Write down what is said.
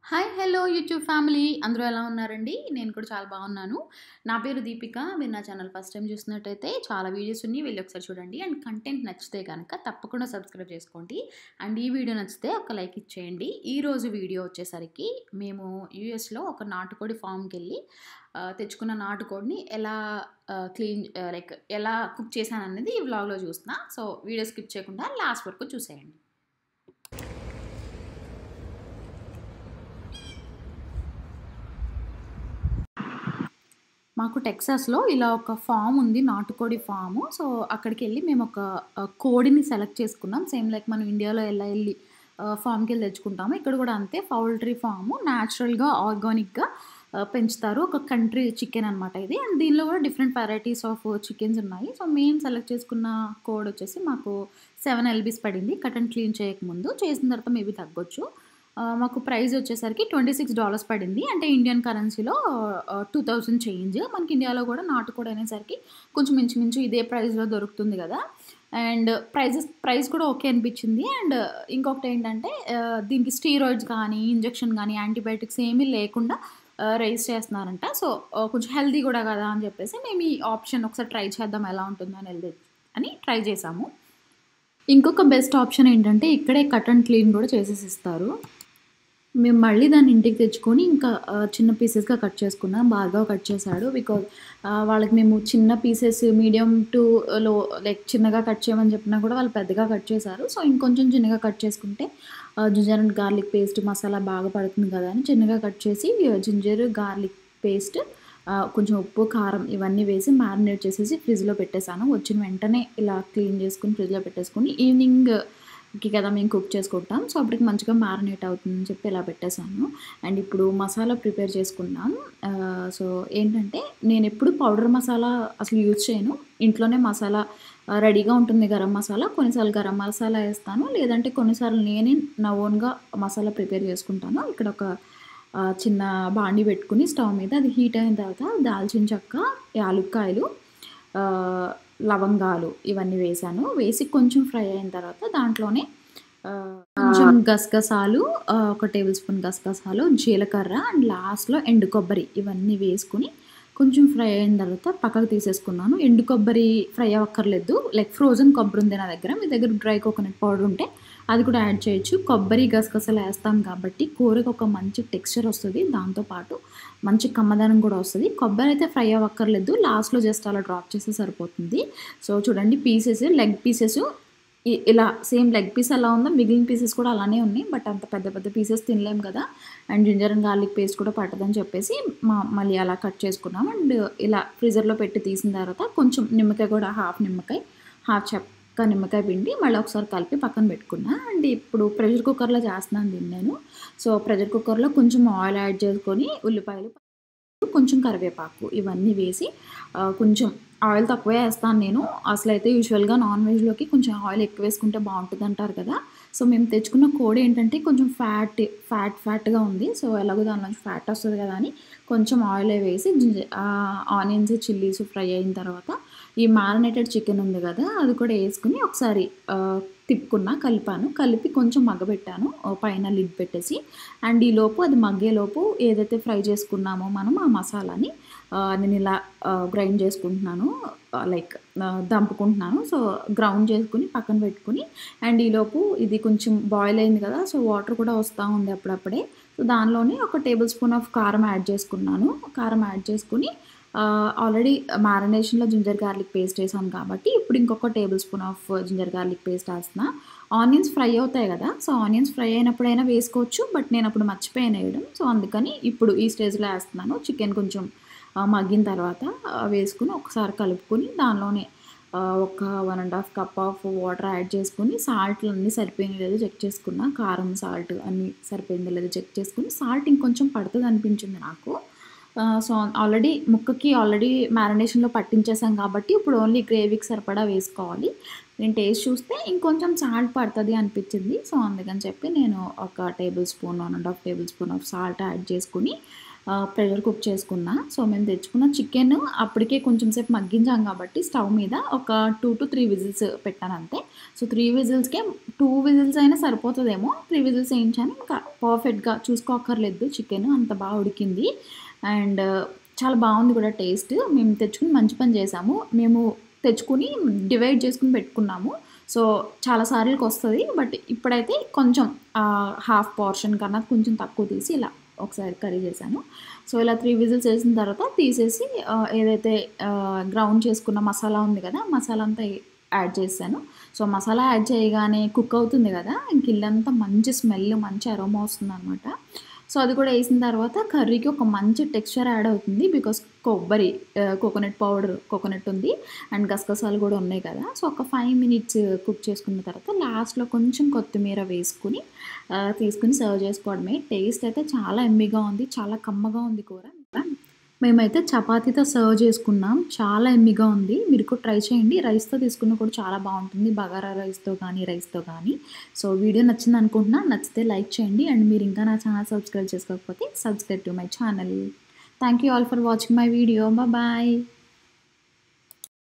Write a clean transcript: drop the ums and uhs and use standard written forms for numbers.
Hi hello YouTube family అందరూ ఎలా ఉన్నారండి? నేను కూడా చాలా బాగున్నాను. నా పేరు దీపిక. మీరు నా ఛానల్ ఫస్ట్ టైం చూసినట్టయితే చాలా వీడియోస్ ఉన్నాయి, వెళ్ళి ఒకసారి చూడండి. అండ్ కంటెంట్ నచ్చితే కనుక తప్పకుండా సబ్స్క్రైబ్ చేసుకోండి. అండ్ ఈ వీడియో నచ్చితే ఒక లైక్ ఇచ్చేయండి. ఈరోజు వీడియో వచ్చేసరికి మేము యూఎస్లో ఒక నాటుకోడి ఫామ్కి వెళ్ళి తెచ్చుకున్న నాటుకోడిని ఎలా క్లీన్ లైక్ ఎలా కుక్ చేశాను అనేది ఈ వ్లాగ్లో చూస్తున్నా. సో వీడియో స్కిప్ చేయకుండా లాస్ట్ వరకు చూసేయండి. మాకు టెక్సాస్‌లో ఇలా ఒక ఫార్మ్ ఉంది. నాటుకోడి ఫార్ము. సో, అక్కడికెళ్ళి మేము ఒక కోడిని సెలెక్ట్ చేసుకున్నాం. సేమ్ లైక్ మనం ఇండియాలో ఎలా ఎళ్లి ఫార్మ్‌కెళ్ళి తెచ్చుకుంటామో ఇక్కడ కూడా అంతే పౌల్ట్రీ ఫార్ము. న్యాచురల్‌గా, ఆర్గానిక్‌గా పెంచుతారు. ఒక కంట్రీ చికెన్ అనమాట ఇది. అండ్ దీనిలో కూడా డిఫరెంట్ వెరైటీస్ ఆఫ్ చికెన్స్ ఉన్నాయి. సో, మేము సెలెక్ట్ చేసుకున్న కోడొచ్చేసి మాకు 7 ఎల్‌బీస్ పడింది. కట్ అండ్ క్లీన్ చేయకముందు. చేసిన తర్వాత మేబీ తగ్గొచ్చు. మాకు ప్రైస్ వచ్చేసరికి $26 పడింది. అంటే ఇండియన్ కరెన్సీలో 2000 చేంజ్. మనకి ఇండియాలో కూడా నాటుకోడి అనేసరికి కొంచెం ఇంచుమించు ఇదే ప్రైస్‌లో దొరుకుతుంది గదా! అండ్ ప్రైస్ కూడా ఓకే అనిపించింది. అండ్ ఇంకొకటేంటంటే దీనికి స్టీరాయిడ్స్ కానీ, ఇంజెక్షన్ గానీ, యాంటీబయాటిక్స్ ఏమీ లేకుండా రైజ్ చేస్తున్నారంట. సో, కొంచెం హెల్తీ కూడా గదా అని చెప్పేసి మేము ఈ ఆప్షన్ ఒకసారి ట్రై చేద్దాం ఎలా ఉంటుందో అని ట్రై చేసాము. ఇంకొక బెస్ట్ ఆప్షన్ ఏంటంటే ఇక్కడే కట్ అండ్ క్లీన్ కూడా చేసేసిస్తారు. మేము మళ్ళీ దాన్ని ఇంటికి తెచ్చుకొని ఇంకా చిన్న పీసెస్‌గా కట్ చేసుకున్నాం. భార్గవ్ కట్ చేశాడు. బికాజ్ వాళ్ళకి మేము చిన్న పీసెస్ మీడియం టు లో లైక్ చిన్నగా కట్ చేయమని చెప్పినా కూడా వాళ్ళు పెద్దగా కట్ చేశారు. సో, ఇంకొంచెం చిన్నగా కట్ చేసుకుంటే ginger and garlic paste masala బాగా పడుతుంది కదా అని చిన్నగా కట్ చేసి జింజర్, గార్లిక్ పేస్ట్, కొంచెం ఉప్పు, కారం ఇవన్నీ వేసి మ్యారినేట్ చేసేసి ఫ్రిడ్జ్‌లో పెట్టేసాను. వచ్చిన వెంటనే ఇలా క్లీన్ చేసుకొని ఫ్రిడ్జ్‌లో పెట్టేసుకొని ఈవినింగ్‌కి కదా మేము కుక్ చేసుకుంటాం. సో, అప్పటికి మంచిగా మ్యారినేట్ అవుతుందని చెప్పి ఇలా పెట్టేసాను. అండ్ ఇప్పుడు మసాలా ప్రిపేర్ చేసుకుందాం. సో, ఏంటంటే నేనెప్పుడు పౌడర్ మసాలా అసలు యూజ్ చేయను. ఇంట్లోనే మసాలా రెడీగా ఉంటుంది గరం మసాలా. కొన్నిసార్లు గరం మసాలా ఏస్తాను. లేదంటే కొన్నిసార్లు నేనే నా ఓన్‌గా మసాలా ప్రిపేర్ చేసుకుంటాను. ఇక్కడ ఒక చిన్న బాండీ పెట్టుకొని స్టవ్ మీద అది హీట్ అయిన తర్వాత దాల్చిన చెక్క, యాలుక్కాయలు, లవంగాలు ఇవన్నీ వేశాను. వేసి కొంచెం ఫ్రై అయిన తర్వాత దాంట్లోనే కొంచెం గసగసాలు, ఒక టేబుల్ స్పూన్ గసగసాలు, జీలకర్ర అండ్ లాస్ట్‌లో ఎండు కొబ్బరి ఇవన్నీ వేసుకొని కొంచెం ఫ్రై అయిన తర్వాత పక్కకు తీసేసుకున్నాను. ఎండు కొబ్బరి ఫ్రై అవ్వక్కర్లేదు. లైక్ ఫ్రోజన్ కొబ్బరి ఉంది నా దగ్గర. మీ దగ్గర డ్రై కోకోనట్ పౌడర్ ఉంటే అది కూడా యాడ్ చేయొచ్చు. కొబ్బరి, గసగసాలు వేస్తాం కాబట్టి కూరకి ఒక మంచి టెక్స్చర్ వస్తది. దాంతో పాటు మంచి కమ్మదనం కూడా వస్తది. కొబ్బరి అయితే ఫ్రై అవ్వక్కర్లేదు. లాస్ట్‌లో జస్ట్ అలా డ్రాప్ చేస్తే సరిపోతుంది. సో, చూడండి లెగ్ పీసెస్ ఇలా సేమ్ లెగ్ పీస్ ఎలా ఉందో మిగిలిన పీసెస్ కూడా అలానే ఉన్నాయి. బట్ అంత పెద్ద పెద్ద పీసెస్ తినలేం కదా! And ginger and garlic paste కూడా పట్టదని చెప్పేసి మళ్ళీ అలా కట్ చేసుకున్నాం. అండ్ ఇలా ఫ్రీజర్‌లో పెట్టి తీసిన తర్వాత కొంచెం నిమ్మకాయ కూడా హాఫ్ నిమ్మకాయ, హాఫ్ చెక్క నిమ్మకాయ పిండి మళ్ళీ ఒకసారి కలిపి పక్కన పెట్టుకున్నా. అండ్ ఇప్పుడు ప్రెషర్ కుక్కర్‌లో చేస్తున్నాను దీన్ని నేను. సో, ప్రెషర్ కుక్కర్‌లో కొంచెం ఆయిల్ యాడ్ చేసుకొని ఉల్లిపాయలు, కొంచెం కరివేపాకు ఇవన్నీ వేసి కొంచెం ఆయిల్ తక్కువే ఏస్తాను నేను. అసలైతే యూజువల్‌గా నాన్ వెజ్‌లోకి కొంచెం ఆయిల్ ఎక్కువ వేసుకుంటే బావుంటదంటారు కదా! సో, మేము తెచ్చుకున్న కోడి ఏంటంటే కొంచెం ఫ్యాట్‌గా ఉంది. సో, ఎలాగో దానిలోంచి ఫ్యాట్ వస్తది కదా అని కొంచెం ఆయిలే వేసి ఆనియన్స్, చిల్లీస్ ఫ్రై అయిన తర్వాత ఈ మ్యారినేటెడ్ చికెన్ ఉంది కదా! అది కూడా ఏసుకొని ఒకసారి కలిపాను. కలిపి కొంచెం మగ్గబెట్టాను పైన లిడ్ పెట్టేసి. అండ్ ఈలోపు అది మగ్గేలోపు ఏదైతే ఫ్రై చేసుకున్నామో మనం ఆ మసాలాని నేనిలా గ్రైండ్ చేసుకుంటున్నాను. లైక్ దంపుకుంటున్నాను. సో, గ్రౌండ్ చేసుకొని పక్కన పెట్టుకొని అండ్ ఈలోపు ఇది కొంచెం బాయిల్ అయింది కదా! సో, వాటర్ కూడా వస్తా ఉంది అప్పుడప్పుడే. సో, దానిలోనే ఒక టేబుల్ స్పూన్ ఆఫ్ కారం యాడ్ చేసుకున్నాను. కారం యాడ్ చేసుకొని ఆల్రెడీ మ్యారినేషన్‌లో జింజర్ గార్లిక్ పేస్ట్ ఏసాను కాబట్టి ఇప్పుడు ఇంకొక tablespoon of ginger garlic paste ఏస్తున్నా. ఆనియన్స్ ఫ్రై అవుతాయి కదా! సో, ఆనియన్స్ ఫ్రై అయినప్పుడైనా వేసుకోవచ్చు. బట్ నేనప్పుడు మర్చిపోయాను వేయడం. సో, అందుకని ఇప్పుడు ఈ స్టేజ్‌లో ఏస్తున్నాను. చికెన్ కొంచెం మగ్గిన తర్వాత వేసుకొని ఒకసారి కలుపుకొని దానిలోనే ఒక 1 ½ కప్ ఆఫ్ వాటర్ యాడ్ చేసుకొని సాల్ట్లు అన్నీ సరిపోయినాయో లేదో చెక్ చేసుకున్నా. కారం, సాల్ట్ అన్నీ సరిపోయిందో లేదో చెక్ చేసుకొని సాల్ట్ ఇంకొంచెం పడతదనిపించింది నాకు. సో, ఆల్రెడీ మ్యారినేషన్‌లో పట్టించేసాం కాబట్టి ఇప్పుడు ఓన్లీ గ్రేవీకి సరిపడా వేసుకోవాలి. నేను టేస్ట్ చూస్తే ఇంకొంచెం సాల్ట్ పడతది అనిపించింది. సో, అందుకని చెప్పి నేను ఒక table spoon, 1 ½ table spoon of salt add చేసుకొని ప్రెషర్ కుక్ చేసుకున్నా. సో, మేము తెచ్చుకున్న చికెన్ అప్పటికే కొంచెం సేపు మగ్గించాం కాబట్టి స్టవ్ మీద ఒక 2-3 విజిల్స్ పెట్టానంతే. సో, 3 విజిల్స్‌కే 2 విజిల్స్ అయినా సరిపోతదేమో. 3 విజిల్స్ ఏయించాను. ఇంకా పర్ఫెక్ట్‌గా చూసుకోక్కర్లేదు చికెను అంత బాగా ఉడికింది. అండ్ చాలా బావుంది కూడా టేస్ట్. మేము తెచ్చుకొని మంచి పని చేశాము. మేము తెచ్చుకొని డివైడ్ చేసుకొని పెట్టుకున్నాము. సో, చాలా సార్లకొస్తది. బట్ ఇప్పుడైతే కొంచెం హాఫ్ పోర్షన్ కన్నా కొంచెం తక్కువ తీసి ఇలా ఒకసారి కర్రీ చేశాను. సో, ఇలా 3 విజిల్స్ ఏసిన తర్వాత తీసేసి ఏదైతే గ్రౌండ్ చేసుకున్న మసాలా ఉంది కదా! మసాలా అంతా యాడ్ చేశాను. సో, మసాలా యాడ్ చేయగానే కుక్ అవుతుంది కదా! ఇంక ఇల్లంతా మంచి స్మెల్, మంచి అరోమా వస్తుందనమాట. సో, అది కూడా ఏసిన తర్వాత కర్రీకి ఒక మంచి టెక్స్చర్ యాడ్ అవుతుంది. బికాస్ కోకోనట్ పౌడర్, కోకోనట్ ఉంది. అండ్ గసగసాలు కూడా ఉన్నాయి కదా! సో, ఒక 5 మినిట్స్ కుక్ చేసుకున్న తర్వాత లాస్ట్‌లో కొంచెం కొత్తిమీర వేసుకొని తీసుకొని సర్వ్ చేసుకోవడమే. టేస్ట్ అయితే చాలా యమ్మీగా ఉంది. చాలా కమ్మగా ఉంది కూర. మేమైతే చపాతీతో సర్వ్ చేసుకున్నాం. చాలా యమ్మీగా ఉంది. మీరు కూడా ట్రై చేయండి. రైస్‌తో తీసుకున్నా కూడా చాలా బావుంటుంది. బగారా రైస్‌తో కానీ. సో, వీడియో నచ్చిందనుకుంటున్నా. నచ్చితే లైక్ చేయండి. అండ్ మీరు ఇంకా నా ఛానల్ సబ్స్క్రైబ్ చేసుకోకపోతే subscribe to my channel. Thank you all for watching my video. Bye.